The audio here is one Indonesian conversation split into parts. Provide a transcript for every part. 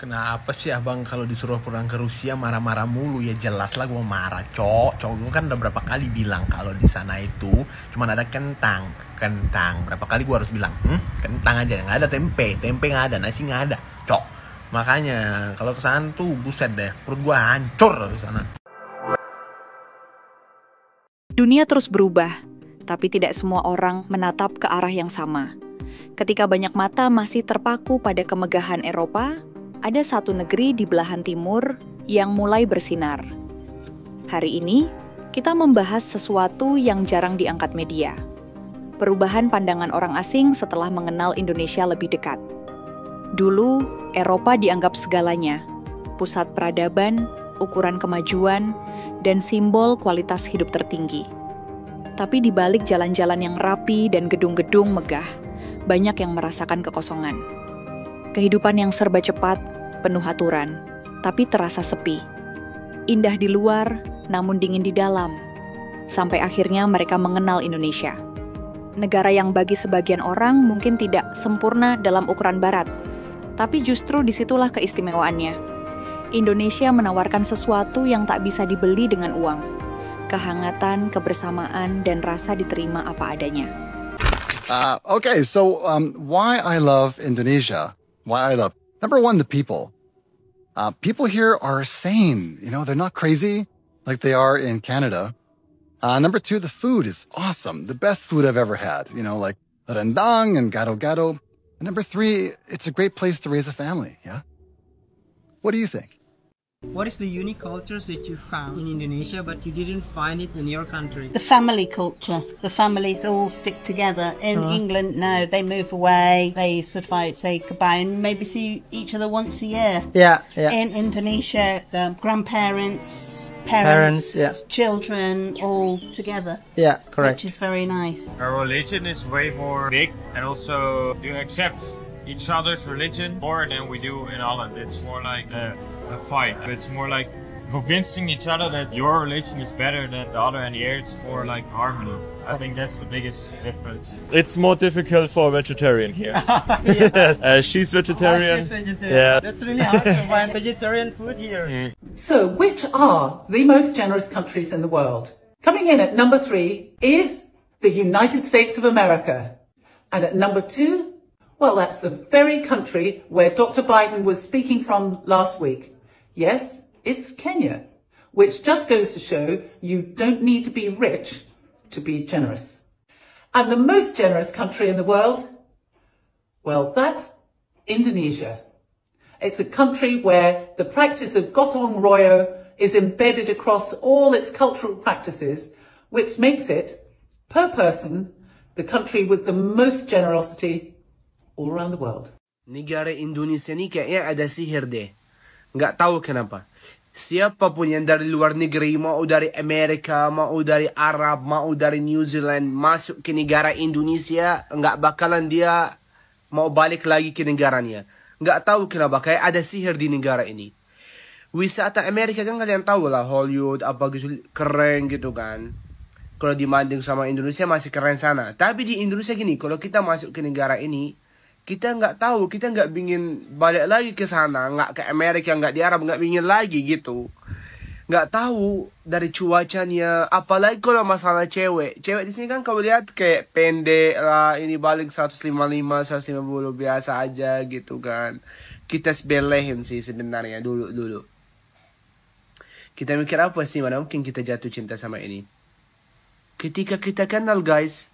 Kenapa sih abang kalau disuruh pulang ke Rusia marah-marah mulu? Ya jelas lah gue marah, cok. Cowok gue kan udah berapa kali bilang kalau di sana itu cuma ada kentang. Berapa kali gue harus bilang, kentang aja, nggak ada tempe nggak ada, nasi nggak ada, cok. Makanya kalau ke sana tuh buset deh, perut gue hancur di sana. Dunia terus berubah, tapi tidak semua orang menatap ke arah yang sama. Ketika banyak mata masih terpaku pada kemegahan Eropa, ada satu negeri di belahan timur yang mulai bersinar. Hari ini, kita membahas sesuatu yang jarang diangkat media. Perubahan pandangan orang asing setelah mengenal Indonesia lebih dekat. Dulu, Eropa dianggap segalanya, pusat peradaban, ukuran kemajuan, dan simbol kualitas hidup tertinggi. Tapi di balik jalan-jalan yang rapi dan gedung-gedung megah, banyak yang merasakan kekosongan. Kehidupan yang serba cepat, penuh aturan, tapi terasa sepi. Indah di luar, namun dingin di dalam. Sampai akhirnya mereka mengenal Indonesia. Negara yang bagi sebagian orang mungkin tidak sempurna dalam ukuran barat, tapi justru disitulah keistimewaannya. Indonesia menawarkan sesuatu yang tak bisa dibeli dengan uang. Kehangatan, kebersamaan, dan rasa diterima apa adanya. Okay, so why I love Indonesia? Number one, the people. People here are sane. You know, they're not crazy like they are in Canada. Number two, the food is awesome. The best food I've ever had. You know, like rendang and gado-gado. And number three, it's a great place to raise a family. Yeah. What do you think? What is the unique cultures that you found in Indonesia but you didn't find it in your country? The family culture. The families all stick together. In England, no, they move away. They sort of say goodbye and maybe see each other once a year. Yeah. In Indonesia, the grandparents, parents, children, all together. Yeah, correct. Which is very nice. Our religion is way more big, and also you accept each other's religion more than we do in Holland. It's more like a fight. It's more like convincing each other that your religion is better than the other, and here it's more like harmony. I think that's the biggest difference. It's more difficult for a vegetarian here. She's vegetarian. She's vegetarian. Yeah. That's really hard to find vegetarian food here. So, which are the most generous countries in the world? Coming in at number 3 is the United States of America. And at number 2, well, that's the very country where Dr. Biden was speaking from last week. Yes, it's Kenya, which just goes to show you don't need to be rich to be generous. And the most generous country in the world, well, that's Indonesia. It's a country where the practice of gotong royo is embedded across all its cultural practices, which makes it, per person, the country with the most generosity all around the world. Negara Indonesia ni kayaknya ada sihir deh. Nggak tahu kenapa. Siapapun yang dari luar negeri, mau dari Amerika, mau dari Arab, mau dari New Zealand, masuk ke negara Indonesia, nggak bakalan dia mau balik lagi ke negaranya. Nggak tahu kenapa, kayak ada sihir di negara ini. Wisata Amerika kan kalian tahu lah, Hollywood, apa gitu, keren gitu kan. Kalau dibanding sama Indonesia masih keren sana. Tapi di Indonesia gini, kalau kita masuk ke negara ini, kita nggak tahu, kita nggak ingin balik lagi ke sana, nggak ke Amerika, nggak di Arab, nggak ingin lagi gitu. Nggak tahu dari cuacanya, apalagi kalau masalah cewek. Cewek di sini kan kalau lihat kayak pendek lah, ini balik 155, 150 biasa aja gitu kan. Kita sebelehin sih sebenarnya dulu. Kita mikir apa sih, mana mungkin kita jatuh cinta sama ini. Ketika kita kenal guys,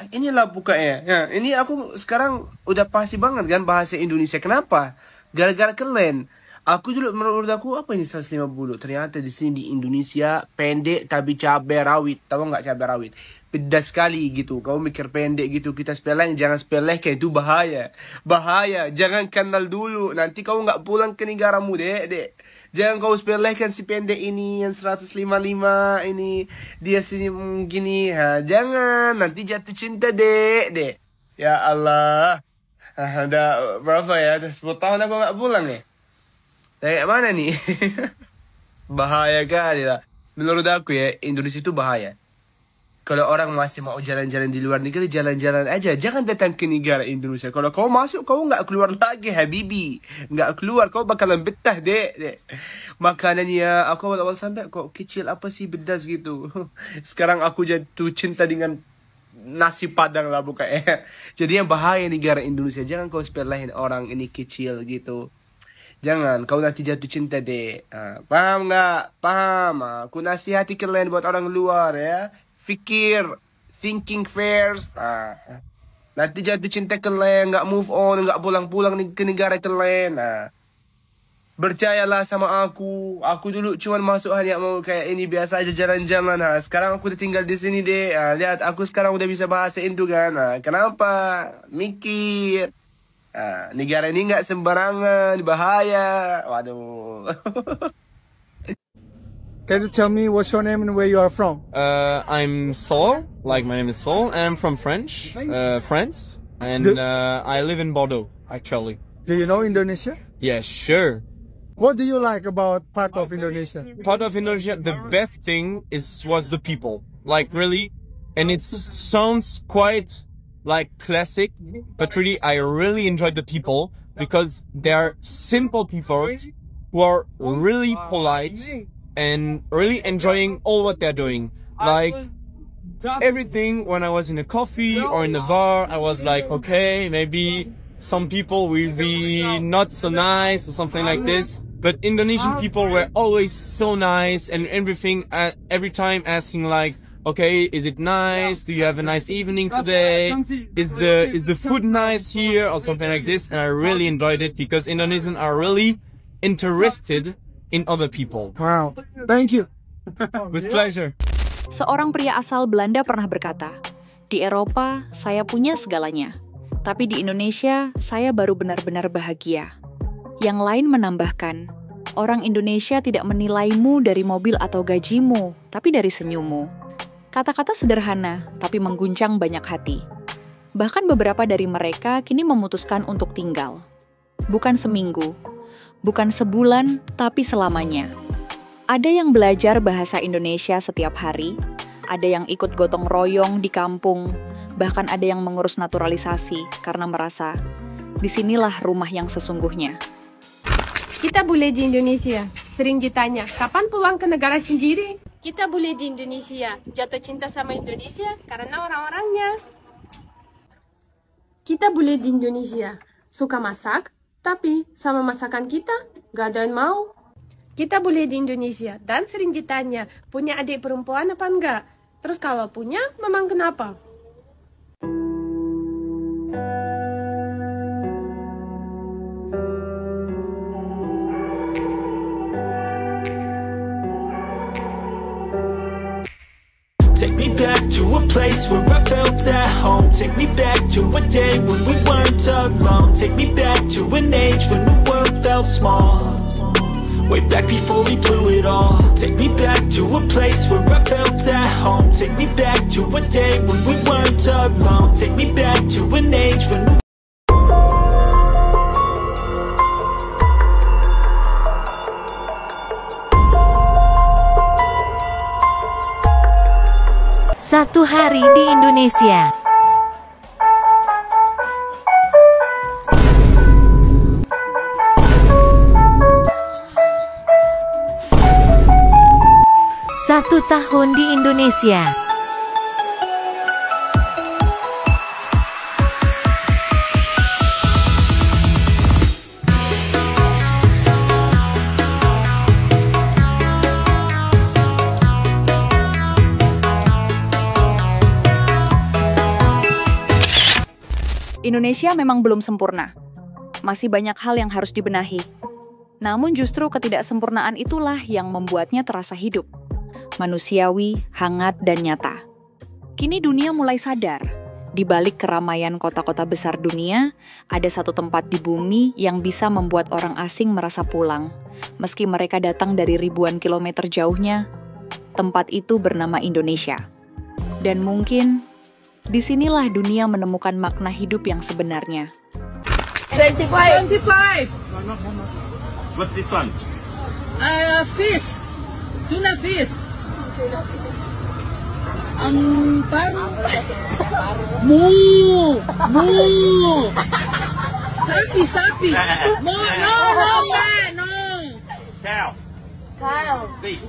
inilah bukanya. Ya, ini aku sekarang udah pasti banget kan bahasa Indonesia. Kenapa? Gara-gara kalian. Aku dulu menurut aku apa ini 150. Ternyata di sini di Indonesia pendek tapi cabai rawit. Tahu nggak cabai rawit? Pedas sekali gitu. Kau mikir pendek gitu, kita sepeleng, jangan sepelehkan, itu bahaya. Bahaya. Jangan kenal dulu. Nanti kau nggak pulang ke negaramu, dek. Jangan kau sepelehkan si pendek ini yang 155 ini, dia sini gini. Jangan, nanti jatuh cinta, dek. Ya Allah. Ada berapa ya? Ada 10 tahun aku nggak pulang nih. Kayak mana nih? Bahaya kali lah. Menurut aku ya, Indonesia itu bahaya. Kalau orang masih mau jalan-jalan di luar negeri, jalan-jalan aja. Jangan datang ke negara Indonesia. Kalau kau masuk, kau nggak keluar lagi, habibi. Nggak keluar, kau bakalan betah, dek. Makanannya, aku awal-awal sampai, kok kecil apa sih, pedas gitu. Sekarang aku jatuh cinta dengan nasi padang lah bukannya. Jadi yang bahaya negara Indonesia. Jangan kau sepelehin orang ini kecil gitu. Jangan, kau nanti jatuh cinta, dek. Paham nggak? Paham. Aku nasihati kalian buat orang luar ya. Fikir, thinking first. Nanti jatuh cinta kalian, nggak move on, nggak pulang-pulang ke negara kalian. Percayalah sama aku. Aku dulu cuman masuk hanya mau kayak ini biasa aja jalan-jalan. Sekarang aku udah tinggal di sini deh. Lihat aku sekarang udah bisa bahasa Indo kan. Kenapa? Mikir. Negara ini nggak sembarangan, bahaya. Waduh. Can you tell me what's your name and where you are from? I'm Saul, like my name is Saul, and I'm from France, and I live in Bordeaux, actually. Do you know Indonesia? Yeah, sure. What do you like about part of Indonesia? Part of Indonesia, the best thing was the people, like really, and it sounds quite like classic, but really I really enjoyed the people because they are simple people who are really polite and really enjoying all what they're doing. Like everything, when I was in a coffee or in the bar, I was like, okay, maybe some people will be not so nice or something like this. But Indonesian people were always so nice and everything, every time asking like, okay, is it nice? Do you have a nice evening today? Is the food nice here or something like this? And I really enjoyed it because Indonesians are really interested in other people. Wow, thank you. With pleasure. Seorang pria asal Belanda pernah berkata, di Eropa saya punya segalanya, tapi di Indonesia saya baru benar-benar bahagia. Yang lain menambahkan, orang Indonesia tidak menilaimu dari mobil atau gajimu, tapi dari senyummu. Kata-kata sederhana, tapi mengguncang banyak hati. Bahkan beberapa dari mereka kini memutuskan untuk tinggal. Bukan seminggu, bukan sebulan, tapi selamanya. Ada yang belajar bahasa Indonesia setiap hari, ada yang ikut gotong royong di kampung, bahkan ada yang mengurus naturalisasi karena merasa, disinilah rumah yang sesungguhnya. Kita bule di Indonesia, sering ditanya, kapan pulang ke negara sendiri? Kita bule di Indonesia, jatuh cinta sama Indonesia karena orang-orangnya. Kita bule di Indonesia, suka masak, tapi sama masakan kita, gak ada yang mau. Kita bule di Indonesia dan sering ditanya, punya adik perempuan apa enggak? Terus kalau punya, memang kenapa? Take me back to a place where I felt at home. Take me back to a day when we weren't alone. Take me back to an age when the world felt small. Way back before we blew it all. Take me back to a place where I felt at home. Take me back to a day when we weren't alone. Take me back to an age when the Satu hari di Indonesia. Satu tahun di Indonesia. Indonesia memang belum sempurna. Masih banyak hal yang harus dibenahi. Namun justru ketidaksempurnaan itulah yang membuatnya terasa hidup. Manusiawi, hangat, dan nyata. Kini dunia mulai sadar. Di balik keramaian kota-kota besar dunia, ada satu tempat di bumi yang bisa membuat orang asing merasa pulang. Meski mereka datang dari ribuan kilometer jauhnya, tempat itu bernama Indonesia. Dan mungkin disinilah dunia menemukan makna hidup yang sebenarnya. 25. What's this one? Fish. Tuna fish. Paru. Mu. Sapi. No. Cow. Beef.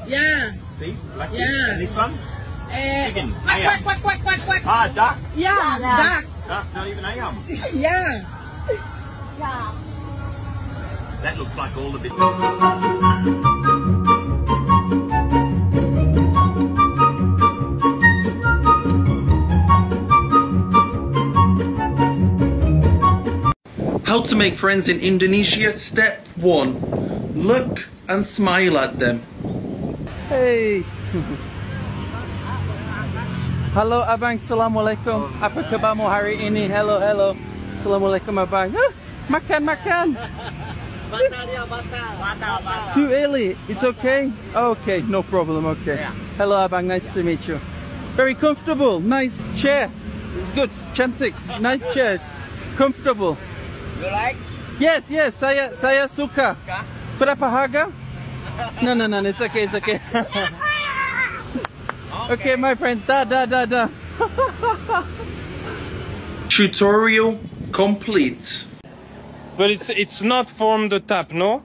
Yeah. Beef. Like Yeah. this one. Chicken. Quack. Duck. Yeah, duck. Duck. Not even ham. Yeah. That looks like all the bits. How to make friends in Indonesia. Step 1. Look and smile at them. Hey. Halo abang, assalamualaikum. Apa kabarmu hari ini? Hello. Assalamualaikum abang. Makan. Too early. It's okay. Okay, no problem. Okay. Hello abang, nice to meet you. Very comfortable. Nice chair. It's good. Cantik. Nice chairs. Comfortable. You like? Yes. Saya suka. Berapa harga? No. It's okay. Okay, my friends. Da. Tutorial complete. But it's not from the tap, no?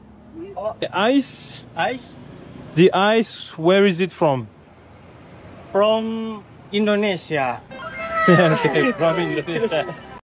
The ice. Ice The ice. Where is it from? from Indonesia. Okay, from Indonesia.